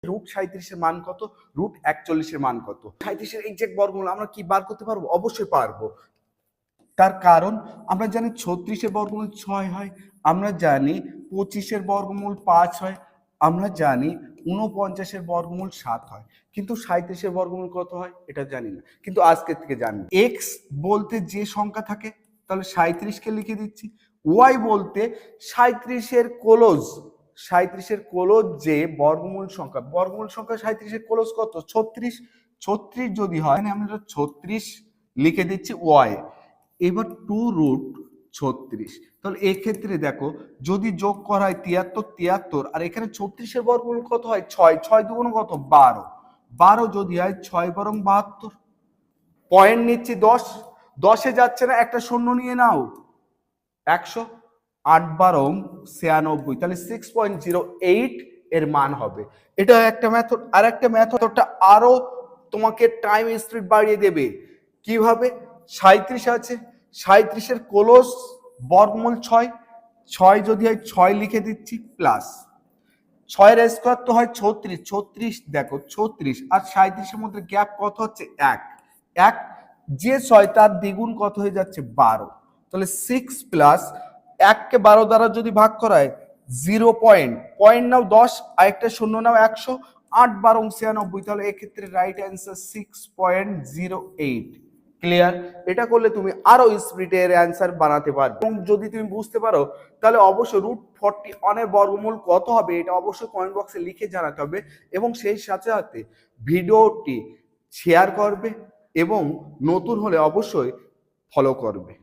Root 37-এর মান কত, root 41-এর মান কত। 37-এর এক্সাক্ট বর্গমূল আমরা কি বার করতে পারবো? অবশ্যই পারবো। তার কারণ আমরা জানি 36-এর বর্গমূল 6 হয়, আমরা জানি 25-এর বর্গমূল 5 হয়, আমরা জানি 49-এর বর্গমূল 7 হয়, কিন্তু 37-এর বর্গমূল কত হয় এটা জানি না, কিন্তু আজকে থেকে জানি। এক্স বলতে যে সংখ্যা থাকে তাহলে 37-কে লিখে দিচ্ছি, ওয়াই বলতে 37-এর কোলজ, 37-এর কোলজ যে বর্গমূল সংখ্যা, বর্গমূল সংখ্যা 37-এর কোলজ কত, 36, 36 যদি হয় আমরা 36 লিখে দিচ্ছি ওয়াই। এবার 2√36, তাহলে এক্ষেত্রে দেখো যদি যোগ করা হয় 73, আর এখানে 36-এর বর্গমূল কত হয় 6, 6 দুগুণ কত 12, 12 যদি হয় 6 বরং 72, পয়েন্ট নিচ্ছি 10, 10-এ যাচ্ছে না একটা শূন্য নিয়ে নাও 100, 8 বারং 96, তাহলে 6.08 এর মান হবে। এটা একটা মেথড। আর একটা মেথডটা আরো তোমাকে টাইম স্পিড বাড়িয়ে দেবে। কিভাবে? 37 আছে, 37-এর কোলস বর্গমূল 6, 6 যদি হয় 6 লিখে দিচ্ছি প্লাস 6-এর স্কয়ার তো হয় 36, 36 দেখো 36 আর 37-এর মধ্যে গ্যাপ কত হচ্ছে 1, 1 যে 6 তার দ্বিগুণ কত হয়ে যাচ্ছে 12, তাহলে 6 প্লাস 1-কে 12 দ্বারা যদি ভাগ করা হয় 0 পয়েন্ট নাও 10 আর একটা শূন্য নাও 100, 8 বারং 96, তাহলে এক্ষেত্রে রাইট অ্যান্সার 6.08। ক্লিয়ার? এটা করলে তুমি আরো স্পিডের অ্যান্সার বানাতে পারবে। এবং যদি তুমি বুঝতে পারো তাহলে অবশ্যই √41 এর বর্গমূল কত হবে এটা অবশ্যই কমেন্ট বক্সে লিখে জানাতে হবে, এবং সেই সাথে সাথে ভিডিওটি শেয়ার করবে এবং নতুন হলে অবশ্যই ফলো করবে।